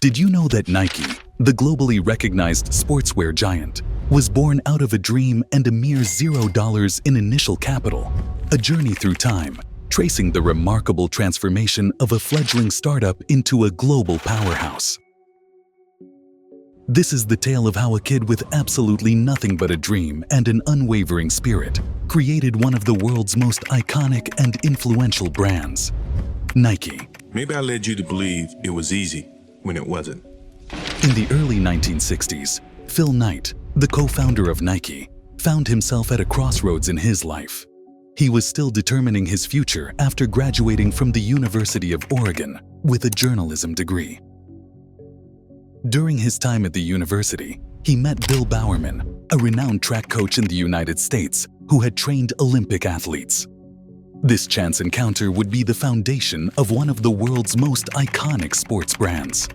Did you know that Nike, the globally recognized sportswear giant, was born out of a dream and a mere $0 in initial capital? A journey through time, tracing the remarkable transformation of a fledgling startup into a global powerhouse. This is the tale of how a kid with absolutely nothing but a dream and an unwavering spirit created one of the world's most iconic and influential brands, Nike. Maybe I led you to believe it was easy when it wasn't. In the early 1960s, Phil Knight, the co-founder of Nike, found himself at a crossroads in his life. He was still determining his future after graduating from the University of Oregon with a journalism degree. During his time at the university, he met Bill Bowerman, a renowned track coach in the United States who had trained Olympic athletes. This chance encounter would be the foundation of one of the world's most iconic sports brands.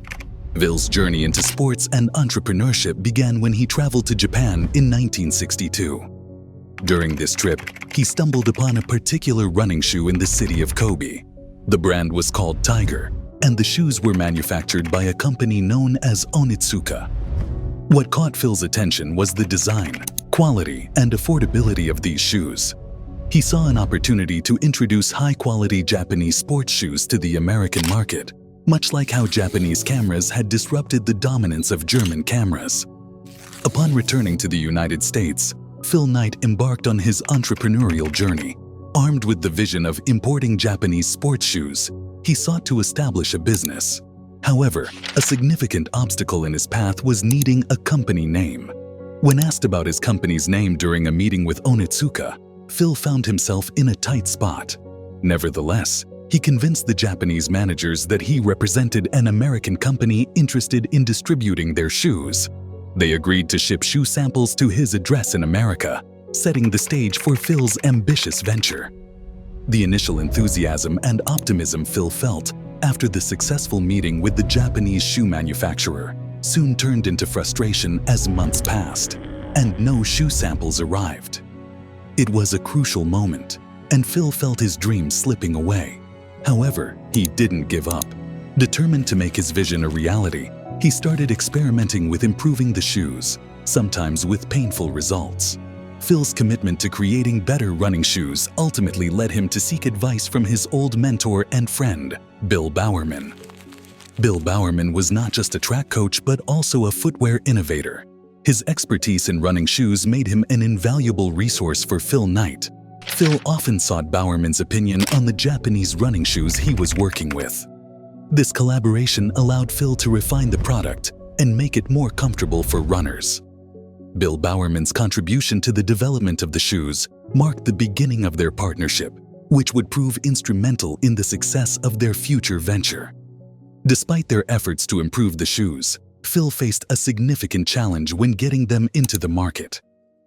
Bill's journey into sports and entrepreneurship began when he traveled to Japan in 1962. During this trip, he stumbled upon a particular running shoe in the city of Kobe. The brand was called Tiger, and the shoes were manufactured by a company known as Onitsuka. What caught Phil's attention was the design, quality, and affordability of these shoes. He saw an opportunity to introduce high-quality Japanese sports shoes to the American market, much like how Japanese cameras had disrupted the dominance of German cameras. Upon returning to the United States, Phil Knight embarked on his entrepreneurial journey. Armed with the vision of importing Japanese sports shoes, he sought to establish a business. However, a significant obstacle in his path was needing a company name. When asked about his company's name during a meeting with Onitsuka, Phil found himself in a tight spot. Nevertheless, he convinced the Japanese managers that he represented an American company interested in distributing their shoes. They agreed to ship shoe samples to his address in America, setting the stage for Phil's ambitious venture. The initial enthusiasm and optimism Phil felt after the successful meeting with the Japanese shoe manufacturer soon turned into frustration as months passed, and no shoe samples arrived. It was a crucial moment, and Phil felt his dream slipping away. However, he didn't give up. Determined to make his vision a reality, he started experimenting with improving the shoes, sometimes with painful results. Phil's commitment to creating better running shoes ultimately led him to seek advice from his old mentor and friend, Bill Bowerman. Bill Bowerman was not just a track coach but also a footwear innovator. His expertise in running shoes made him an invaluable resource for Phil Knight. Phil often sought Bowerman's opinion on the Japanese running shoes he was working with. This collaboration allowed Phil to refine the product and make it more comfortable for runners. Bill Bowerman's contribution to the development of the shoes marked the beginning of their partnership, which would prove instrumental in the success of their future venture. Despite their efforts to improve the shoes, Phil faced a significant challenge when getting them into the market.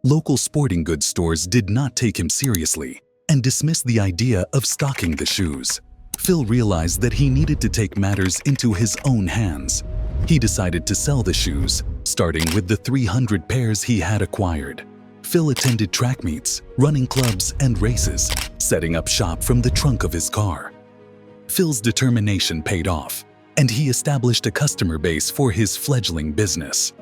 Local sporting goods stores did not take him seriously and dismissed the idea of stocking the shoes. Phil realized that he needed to take matters into his own hands. He decided to sell the shoes, starting with the 300 pairs he had acquired. Phil attended track meets, running clubs, and races, setting up shop from the trunk of his car. Phil's determination paid off, and he established a customer base for his fledgling business.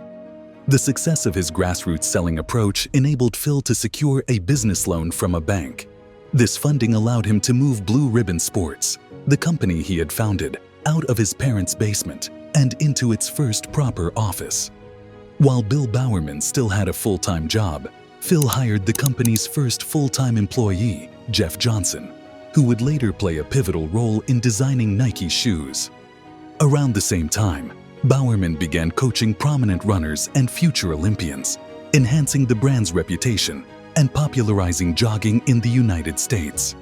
The success of his grassroots selling approach enabled Phil to secure a business loan from a bank. This funding allowed him to move Blue Ribbon Sports, the company he had founded, out of his parents' basement and into its first proper office. While Bill Bowerman still had a full-time job, Phil hired the company's first full-time employee, Jeff Johnson, who would later play a pivotal role in designing Nike shoes. Around the same time, Bowerman began coaching prominent runners and future Olympians, enhancing the brand's reputation and popularizing jogging in the United States.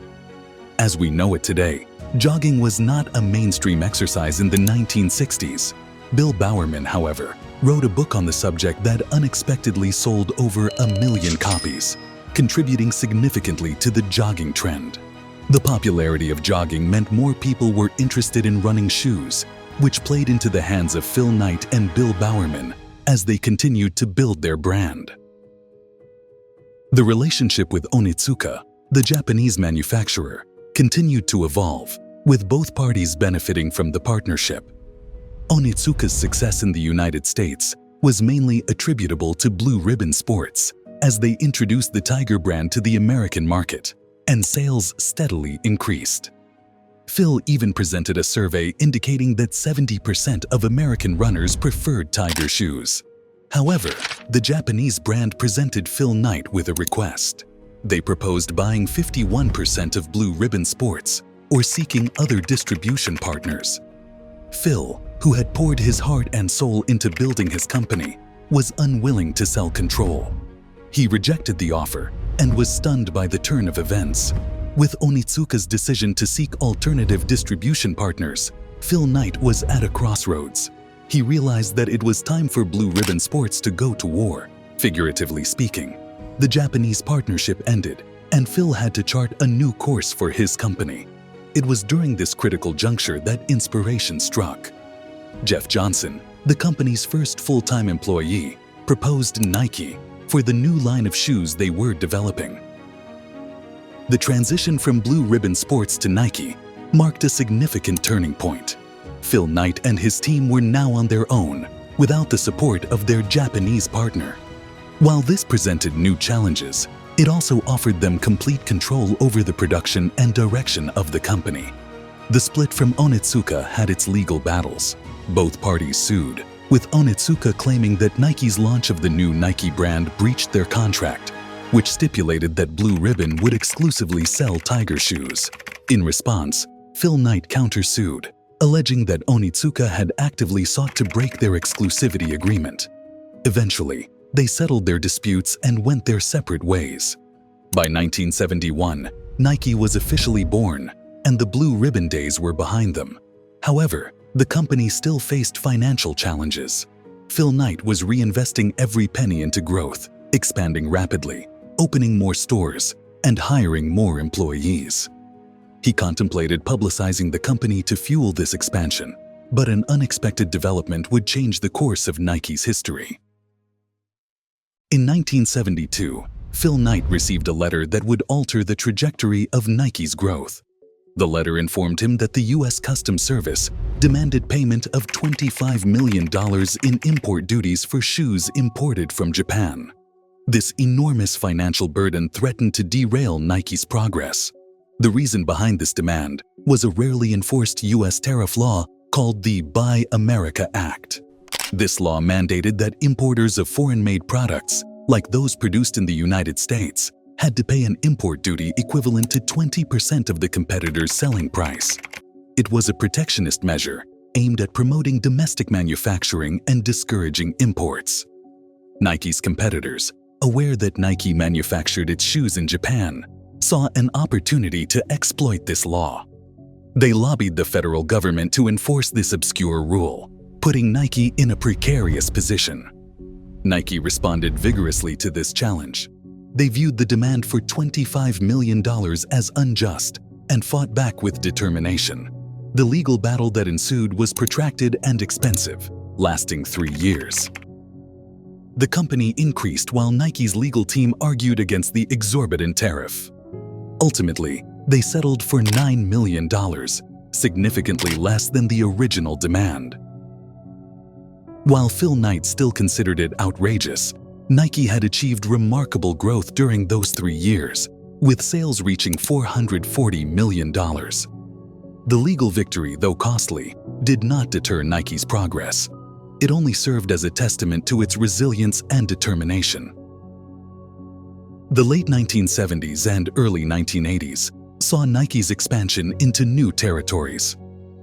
As we know it today, jogging was not a mainstream exercise in the 1960s. Bill Bowerman, however, wrote a book on the subject that unexpectedly sold over 1 million copies, contributing significantly to the jogging trend. The popularity of jogging meant more people were interested in running shoes, which played into the hands of Phil Knight and Bill Bowerman as they continued to build their brand. The relationship with Onitsuka, the Japanese manufacturer, continued to evolve, with both parties benefiting from the partnership. Onitsuka's success in the United States was mainly attributable to Blue Ribbon Sports, as they introduced the Tiger brand to the American market, and sales steadily increased. Phil even presented a survey indicating that 70% of American runners preferred Tiger shoes. However, the Japanese brand presented Phil Knight with a request. They proposed buying 51% of Blue Ribbon Sports or seeking other distribution partners. Phil, who had poured his heart and soul into building his company, was unwilling to sell control. He rejected the offer and was stunned by the turn of events. With Onitsuka's decision to seek alternative distribution partners, Phil Knight was at a crossroads. He realized that it was time for Blue Ribbon Sports to go to war, figuratively speaking. The Japanese partnership ended, and Phil had to chart a new course for his company. It was during this critical juncture that inspiration struck. Jeff Johnson, the company's first full-time employee, proposed Nike for the new line of shoes they were developing. The transition from Blue Ribbon Sports to Nike marked a significant turning point. Phil Knight and his team were now on their own, without the support of their Japanese partner. While this presented new challenges, it also offered them complete control over the production and direction of the company. The split from Onitsuka had its legal battles. Both parties sued, with Onitsuka claiming that Nike's launch of the new Nike brand breached their contract, which stipulated that Blue Ribbon would exclusively sell Tiger shoes. In response, Phil Knight countersued, alleging that Onitsuka had actively sought to break their exclusivity agreement. Eventually, they settled their disputes and went their separate ways. By 1971, Nike was officially born, and the Blue Ribbon days were behind them. However, the company still faced financial challenges. Phil Knight was reinvesting every penny into growth, expanding rapidly, opening more stores, and hiring more employees. He contemplated publicizing the company to fuel this expansion, but an unexpected development would change the course of Nike's history. In 1972, Phil Knight received a letter that would alter the trajectory of Nike's growth. The letter informed him that the U.S. Customs Service demanded payment of $25 million in import duties for shoes imported from Japan. This enormous financial burden threatened to derail Nike's progress. The reason behind this demand was a rarely enforced U.S. tariff law called the Buy America Act. This law mandated that importers of foreign-made products, like those produced in the United States, had to pay an import duty equivalent to 20% of the competitor's selling price. It was a protectionist measure aimed at promoting domestic manufacturing and discouraging imports. Nike's competitors, aware that Nike manufactured its shoes in Japan, saw an opportunity to exploit this law. They lobbied the federal government to enforce this obscure rule, putting Nike in a precarious position. Nike responded vigorously to this challenge. They viewed the demand for $25 million as unjust and fought back with determination. The legal battle that ensued was protracted and expensive, lasting 3 years. The company increased while Nike's legal team argued against the exorbitant tariff. Ultimately, they settled for $9 million, significantly less than the original demand. While Phil Knight still considered it outrageous, Nike had achieved remarkable growth during those 3 years, with sales reaching $440 million. The legal victory, though costly, did not deter Nike's progress. It only served as a testament to its resilience and determination. The late 1970s and early 1980s saw Nike's expansion into new territories.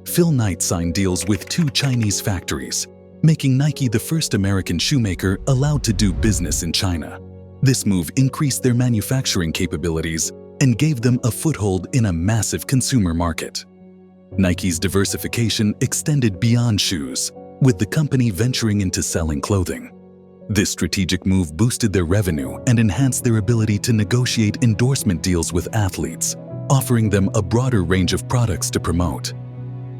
Phil Knight signed deals with 2 Chinese factories, making Nike the first American shoemaker allowed to do business in China. This move increased their manufacturing capabilities and gave them a foothold in a massive consumer market. Nike's diversification extended beyond shoes, with the company venturing into selling clothing. This strategic move boosted their revenue and enhanced their ability to negotiate endorsement deals with athletes, offering them a broader range of products to promote.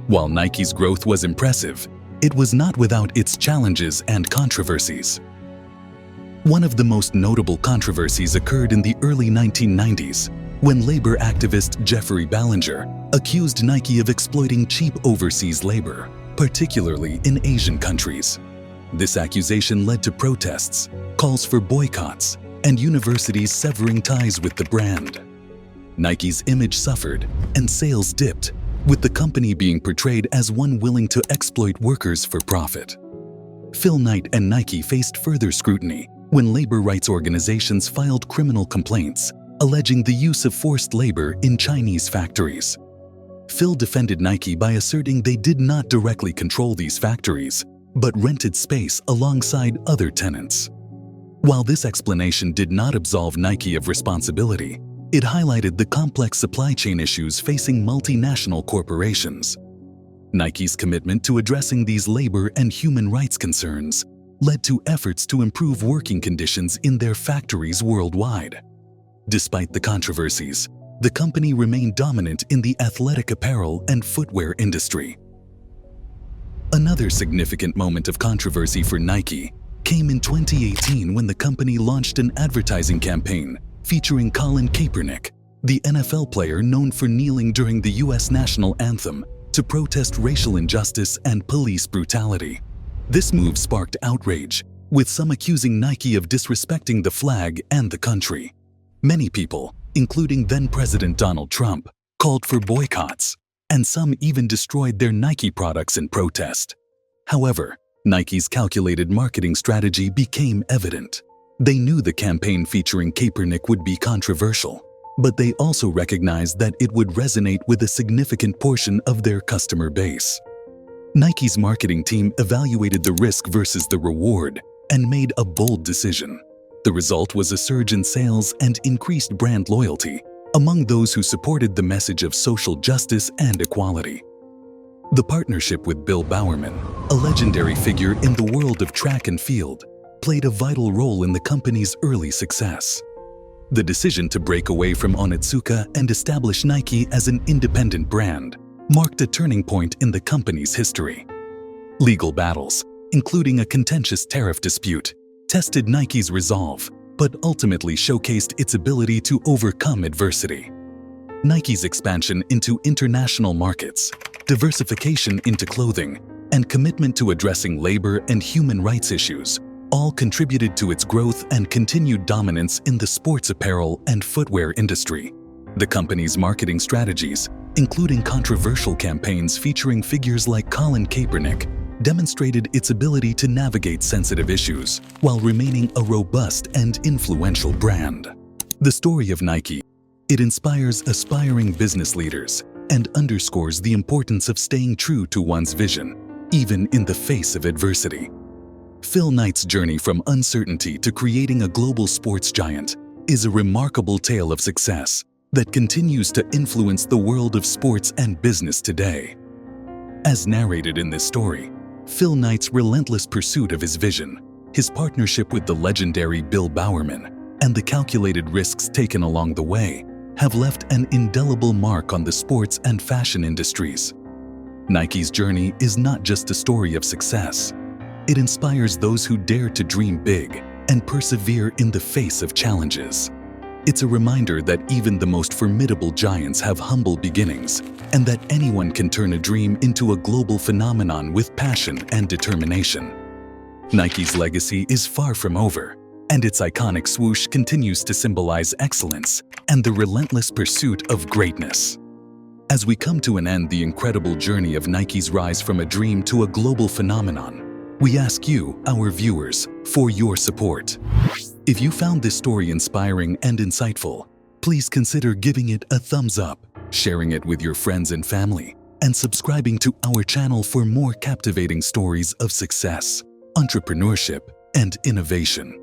While Nike's growth was impressive, it was not without its challenges and controversies. One of the most notable controversies occurred in the early 1990s, when labor activist Jeffrey Ballinger accused Nike of exploiting cheap overseas labor. particularly in Asian countries. This accusation led to protests, calls for boycotts, and universities severing ties with the brand. Nike's image suffered and sales dipped, with the company being portrayed as one willing to exploit workers for profit. Phil Knight and Nike faced further scrutiny when labor rights organizations filed criminal complaints alleging the use of forced labor in Chinese factories. Phil defended Nike by asserting they did not directly control these factories, but rented space alongside other tenants. While this explanation did not absolve Nike of responsibility, it highlighted the complex supply chain issues facing multinational corporations. Nike's commitment to addressing these labor and human rights concerns led to efforts to improve working conditions in their factories worldwide. Despite the controversies, the company remained dominant in the athletic apparel and footwear industry. Another significant moment of controversy for Nike came in 2018 when the company launched an advertising campaign featuring Colin Kaepernick, the NFL player known for kneeling during the U.S. national anthem to protest racial injustice and police brutality. This move sparked outrage, with some accusing Nike of disrespecting the flag and the country. Many people, including then-President Donald Trump, called for boycotts, and some even destroyed their Nike products in protest. However, Nike's calculated marketing strategy became evident. They knew the campaign featuring Kaepernick would be controversial, but they also recognized that it would resonate with a significant portion of their customer base. Nike's marketing team evaluated the risk versus the reward and made a bold decision. The result was a surge in sales and increased brand loyalty among those who supported the message of social justice and equality. The partnership with Bill Bowerman, a legendary figure in the world of track and field, played a vital role in the company's early success. The decision to break away from Onitsuka and establish Nike as an independent brand marked a turning point in the company's history. Legal battles, including a contentious tariff dispute, tested Nike's resolve, but ultimately showcased its ability to overcome adversity. Nike's expansion into international markets, diversification into clothing, and commitment to addressing labor and human rights issues all contributed to its growth and continued dominance in the sports apparel and footwear industry. The company's marketing strategies, including controversial campaigns featuring figures like Colin Kaepernick, demonstrated its ability to navigate sensitive issues while remaining a robust and influential brand. The story of Nike, it inspires aspiring business leaders and underscores the importance of staying true to one's vision, even in the face of adversity. Phil Knight's journey from uncertainty to creating a global sports giant is a remarkable tale of success that continues to influence the world of sports and business today. As narrated in this story, Phil Knight's relentless pursuit of his vision, his partnership with the legendary Bill Bowerman, and the calculated risks taken along the way have left an indelible mark on the sports and fashion industries. Nike's journey is not just a story of success. It inspires those who dare to dream big and persevere in the face of challenges. It's a reminder that even the most formidable giants have humble beginnings, and that anyone can turn a dream into a global phenomenon with passion and determination. Nike's legacy is far from over, and its iconic swoosh continues to symbolize excellence and the relentless pursuit of greatness. As we come to an end the incredible journey of Nike's rise from a dream to a global phenomenon, we ask you, our viewers, for your support. If you found this story inspiring and insightful, please consider giving it a thumbs up, sharing it with your friends and family, and subscribing to our channel for more captivating stories of success, entrepreneurship, and innovation.